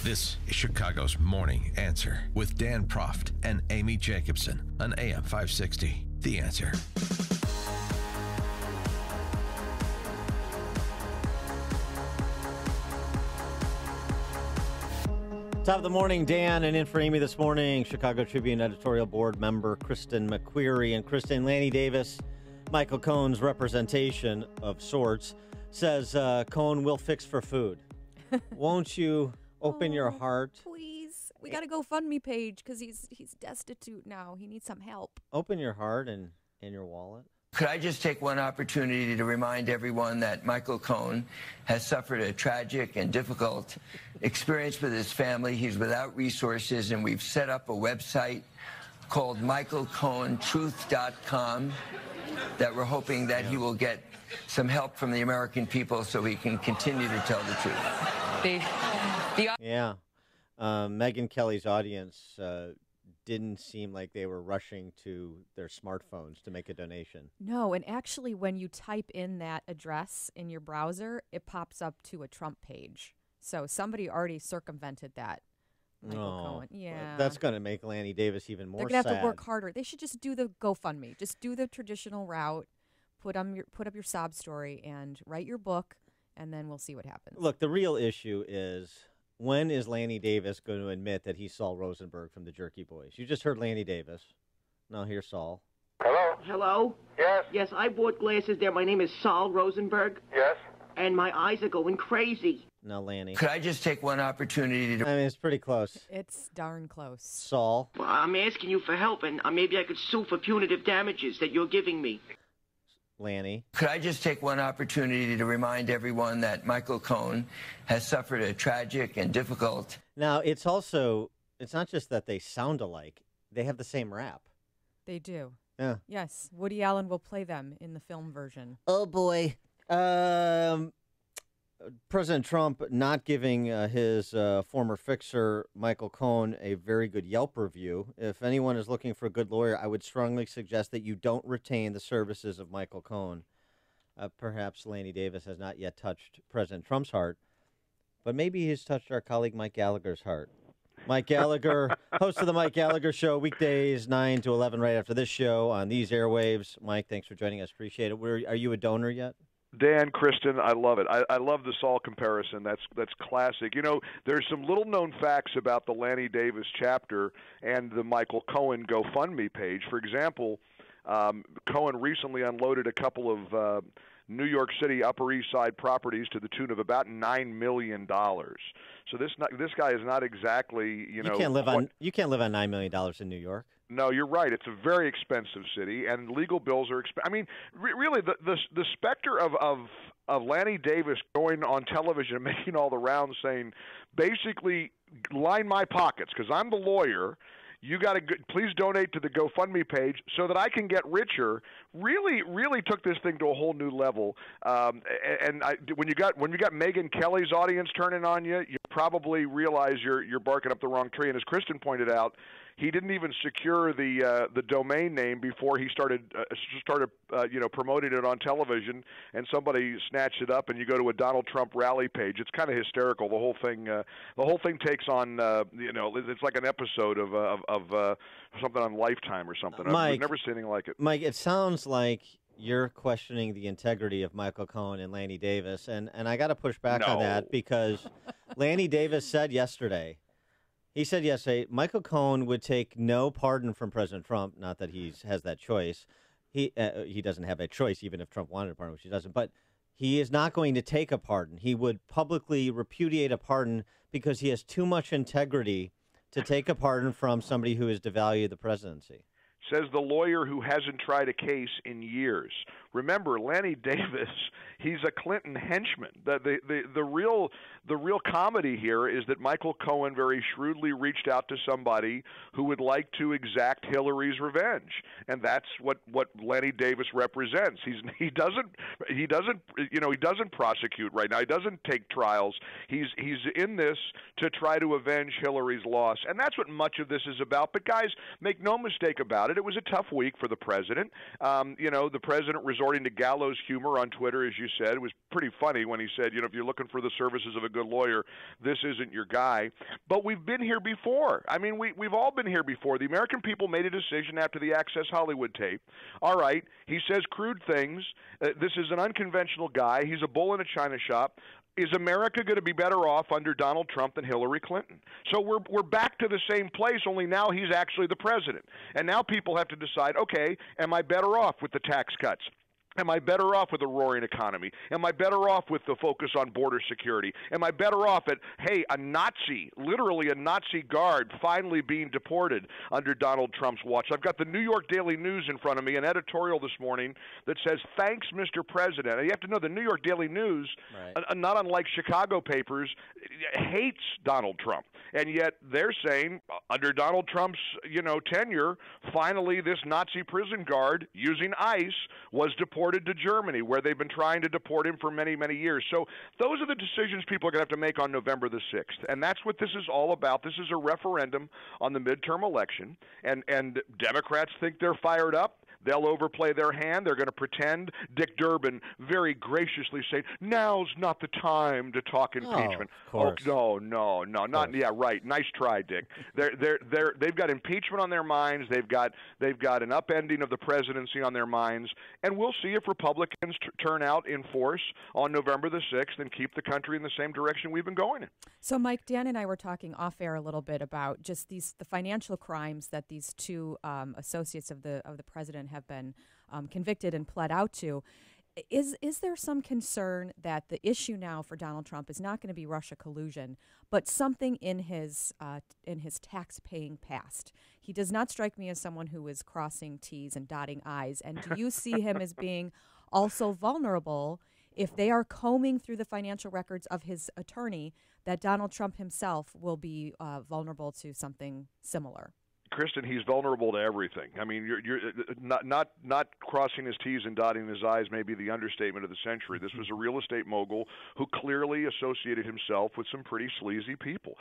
This is Chicago's Morning Answer with Dan Proft and Amy Jacobson on AM 560. The Answer. Top of the morning, Dan, and in for Amy this morning, Chicago Tribune editorial board member Kristen McQuarrie. And Kristen, Lanny Davis, Michael Cohen's representation of sorts, says Cohen will fix for food. Won't you open your heart? Please. We got a GoFundMe page because he's destitute now. He needs some help. Open your heart and your wallet. Could I just take one opportunity to remind everyone that Michael Cohen has suffered a tragic and difficult experience with his family. He's without resources, and we've set up a website called michaelcohentruth.com that we're hoping that he will get some help from the American people so he can continue to tell the truth. Yeah. Megyn Kelly's audience didn't seem like they were rushing to their smartphones to make a donation. No, and actually when you type in that address in your browser, it pops up to a Trump page. So somebody already circumvented that. Michael Cohen. Yeah. That's going to make Lanny Davis even more sad. They're going to have to work harder. They should just do the GoFundMe. Just do the traditional route, put up your sob story and write your book, and then we'll see what happens. Look, the real issue is, when is Lanny Davis going to admit that he's Saul Rosenberg from the Jerky Boys? You just heard Lanny Davis. Now here's Saul. Hello? Hello? Yes? Yes, I bought glasses there. My name is Saul Rosenberg. Yes? And my eyes are going crazy. Now, Lanny. Could I just take one opportunity to... I mean, it's pretty close. It's darn close. Saul. Well, I'm asking you for help, and maybe I could sue for punitive damages that you're giving me. Lanny. Could I just take one opportunity to remind everyone that Michael Cohen has suffered a tragic and difficult... Now, it's not just that they sound alike. They have the same rap. They do. Yeah. Yes. Woody Allen will play them in the film version. Oh, boy. President Trump not giving his former fixer, Michael Cohen, a very good Yelp review. If anyone is looking for a good lawyer, I would strongly suggest that you don't retain the services of Michael Cohen. Perhaps Lanny Davis has not yet touched President Trump's heart, but maybe he's touched our colleague Mike Gallagher's heart. Mike Gallagher, host of the Mike Gallagher Show, weekdays 9 to 11 right after this show on these airwaves. Mike, thanks for joining us. Appreciate it. Are you a donor yet? Dan, Kristen, I love it. I love the Saul comparison. That's classic. You know, there's some little-known facts about the Lanny Davis chapter and the Michael Cohen GoFundMe page. For example, Cohen recently unloaded a couple of New York City Upper East Side properties to the tune of about $9 million. So this guy is not exactly, you can't live on $9 million in New York. No, you're right. It's a very expensive city, and legal bills are expensive. I mean, really, the specter of Lanny Davis going on television and making all the rounds saying, basically, line my pockets because I'm the lawyer. You got to please donate to the GoFundMe page so that I can get richer. Really took this thing to a whole new level. When you got Megyn Kelly's audience turning on you, you probably realize you're barking up the wrong tree. And as Kristen pointed out, he didn't even secure the domain name before he started promoting it on television, and somebody snatched it up, and you go to a Donald Trump rally page. It's kind of hysterical. The whole thing takes on it's like an episode of something on Lifetime or something. Mike, I've never seen anything like it. Mike, it sounds like you're questioning the integrity of Michael Cohen and Lanny Davis, and I got to push back on that because Lanny Davis said yesterday. He said yesterday Michael Cohen would take no pardon from President Trump. Not that he has that choice. He doesn't have a choice, even if Trump wanted a pardon, which he doesn't. But he is not going to take a pardon. He would publicly repudiate a pardon because he has too much integrity to take a pardon from somebody who has devalued the presidency. Says the lawyer who hasn't tried a case in years. Remember, Lanny Davis, he's a Clinton henchman. The real comedy here is that Michael Cohen very shrewdly reached out to somebody who would like to exact Hillary's revenge, and that's what Lanny Davis represents. He doesn't prosecute right now. He doesn't take trials. He's in this to try to avenge Hillary's loss, and that's what much of this is about. But guys, make no mistake about it. It was a tough week for the president. The president resorting to gallows humor on Twitter, as you said. It was pretty funny when he said, if you're looking for the services of a good lawyer, this isn't your guy. But we've been here before. I mean, we've all been here before. The American people made a decision after the Access Hollywood tape. All right, he says crude things. This is an unconventional guy. He's a bull in a china shop. Is America going to be better off under Donald Trump than Hillary Clinton? So we're back to the same place, only now he's actually the president. And now people have to decide, okay, am I better off with the tax cuts? Am I better off with a roaring economy? Am I better off with the focus on border security? Am I better off at, hey, a Nazi, literally a Nazi guard, finally being deported under Donald Trump's watch? I've got the New York Daily News in front of me, an editorial this morning that says, thanks, Mr. President. And you have to know the New York Daily News, not unlike Chicago papers, hates Donald Trump. And yet they're saying, under Donald Trump's, tenure, finally this Nazi prison guard using ICE was deported to Germany, where they've been trying to deport him for many, many years. So those are the decisions people are going to have to make on November the 6th. And that's what this is all about. This is a referendum on the midterm election. And Democrats think they're fired up. They'll overplay their hand. They're going to pretend. Dick Durbin very graciously saying, now's not the time to talk impeachment. Oh, no, not yeah, right. Nice try, Dick. They've got impeachment on their minds. They've got an upending of the presidency on their minds, and we'll see if Republicans turn out in force on November the 6th and keep the country in the same direction we've been going in. So, Mike, Dan and I were talking off air a little bit about just the financial crimes that these two associates of the president have been convicted and pled out to. Is there some concern that the issue now for Donald Trump is not going to be Russia collusion, but something in his tax-paying past? He does not strike me as someone who is crossing T's and dotting I's. And do you see him as being also vulnerable if they are combing through the financial records of his attorney, that Donald Trump himself will be vulnerable to something similar? Kristen, he's vulnerable to everything. I mean, you're not crossing his T's and dotting his I's may be the understatement of the century. This was a real estate mogul who clearly associated himself with some pretty sleazy people,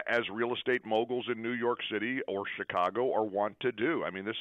as real estate moguls in New York City or Chicago are wont to do. I mean, this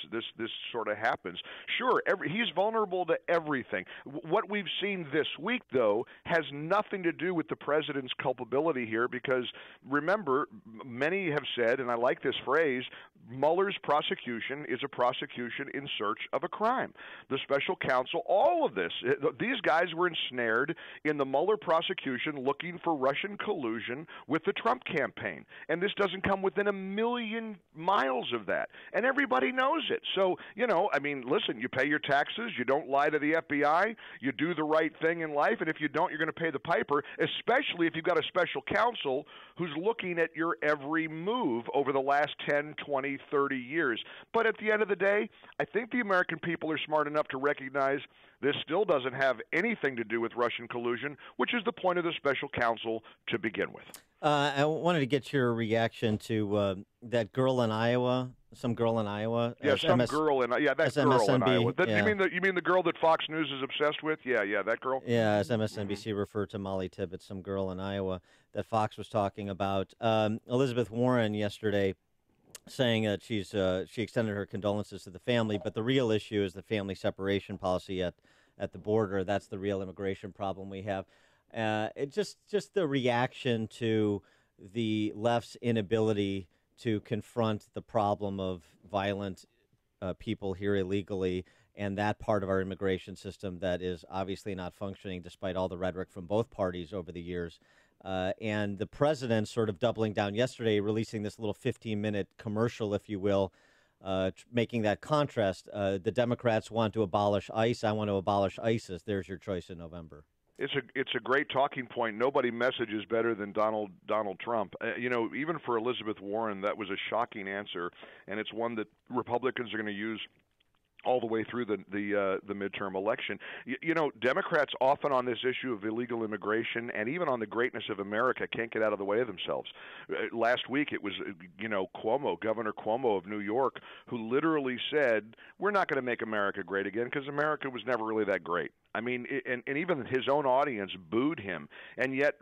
sort of happens. Sure, he's vulnerable to everything. What we've seen this week, though, has nothing to do with the president's culpability here, because remember, many have said, and I like this phrase, Mueller's prosecution is a prosecution in search of a crime. The special counsel, all of this, these guys were ensnared in the Mueller prosecution looking for Russian collusion with the Trump campaign. And this doesn't come within a million miles of that. And everybody knows it. So, listen, you pay your taxes, you don't lie to the FBI, you do the right thing in life, and if you don't, you're going to pay the piper, especially if you've got a special counsel who's looking at your every move over the last 10, 20, 30 years. But at the end of the day, I think the American people are smart enough to recognize this still doesn't have anything to do with Russian collusion, which is the point of the special counsel to begin with. I wanted to get your reaction to that girl in Iowa. Some girl in Iowa. Yeah, that girl in Iowa. You mean the girl that Fox News is obsessed with? Yeah, that girl. Yeah, as MSNBC referred to Molly Tibbet, some girl in Iowa that Fox was talking about. Elizabeth Warren yesterday saying that she extended her condolences to the family, but the real issue is the family separation policy at the border. That's the real immigration problem we have. It just the reaction to the left's inability to confront the problem of violent people here illegally, and that part of our immigration system that is obviously not functioning despite all the rhetoric from both parties over the years. And the president sort of doubling down yesterday, releasing this little 15-minute commercial, if you will, making that contrast. The Democrats want to abolish ICE. I want to abolish ISIS. There's your choice in November. It's a great talking point. Nobody messages better than Donald Trump. Even for Elizabeth Warren, that was a shocking answer, and it's one that Republicans are going to use all the way through the midterm election. Democrats often on this issue of illegal immigration and even on the greatness of America can't get out of the way of themselves. Last week it was, Cuomo, Governor Cuomo of New York, who literally said, we're not going to make America great again because America was never really that great. I mean, and even his own audience booed him. And yet,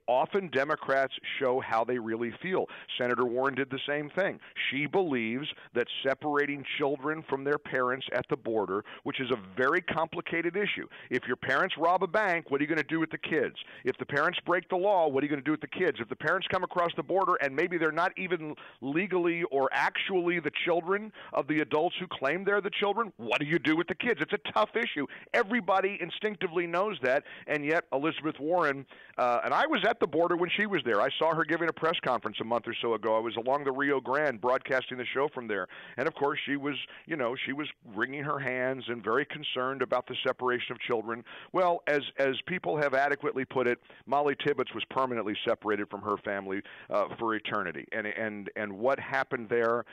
often Democrats show how they really feel. Senator Warren did the same thing. She believes that separating children from their parents at the border, which is a very complicated issue. If your parents rob a bank, what are you going to do with the kids? If the parents break the law, what are you going to do with the kids? If the parents come across the border and maybe they're not even legally or actually the children of the adults who claim they're the children, what do you do with the kids? It's a tough issue. Everybody instinctively knows that, and yet Elizabeth Warren, and I was at the border when she was there. I saw her giving a press conference a month or so ago. I was along the Rio Grande broadcasting the show from there, and of course she was wringing her hands and very concerned about the separation of children. Well, as people have adequately put it, Molly Tibbetts was permanently separated from her family for eternity, and what happened there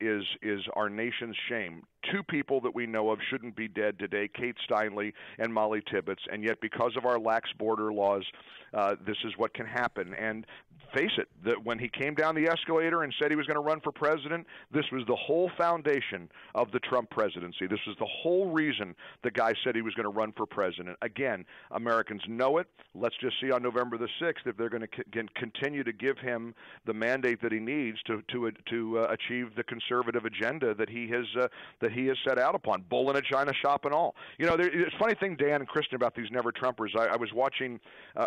is our nation's shame. Two people that we know of shouldn't be dead today, Kate Steinle and Molly Tibbetts, and yet because of our lax border laws, this is what can happen. And face it, that when he came down the escalator and said he was going to run for president, this was the whole foundation of the Trump presidency. This was the whole reason the guy said he was going to run for president. Again, Americans know it. Let's just see on November the 6th if they're going to continue to give him the mandate that he needs to achieve the conservative agenda that he has set out upon, bull in a china shop and all. You know, it's a funny thing, Dan and Kristen, about these never-Trumpers. I was watching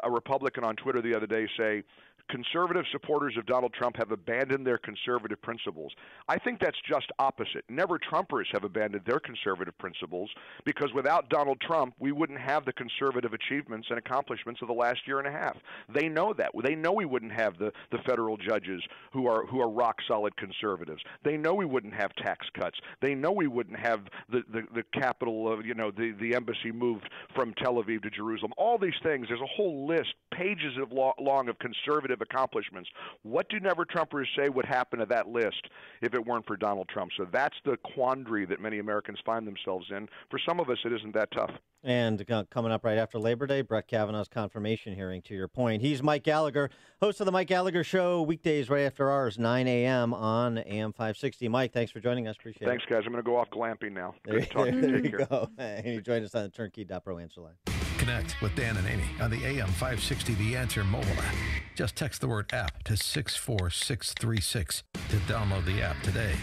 a Republican on Twitter the other day say, conservative supporters of Donald Trump have abandoned their conservative principles. I think that's just opposite. Never-Trumpers have abandoned their conservative principles because without Donald Trump, we wouldn't have the conservative achievements and accomplishments of the last year and a half. They know that. They know we wouldn't have the federal judges who are rock-solid conservatives. They know we wouldn't have tax cuts. They know we wouldn't have the capital of, the embassy moved from Tel Aviv to Jerusalem. All these things, there's a whole list, pages long of conservative accomplishments. What do never-Trumpers say would happen to that list if it weren't for Donald Trump? So that's the quandary that many Americans find themselves in. For some of us, it isn't that tough. And coming up right after Labor Day, Brett Kavanaugh's confirmation hearing, to your point. He's Mike Gallagher, host of the Mike Gallagher Show, weekdays right after ours, 9 a.m. on AM 560. Mike, thanks for joining us. Appreciate it. Thanks, guys. I'm going to go off glamping now. There you go. And you joined us on the Turnkey.pro answer line. Connect with Dan and Amy on the AM 560 The Answer mobile app. Just text the word app to 64636 to download the app today.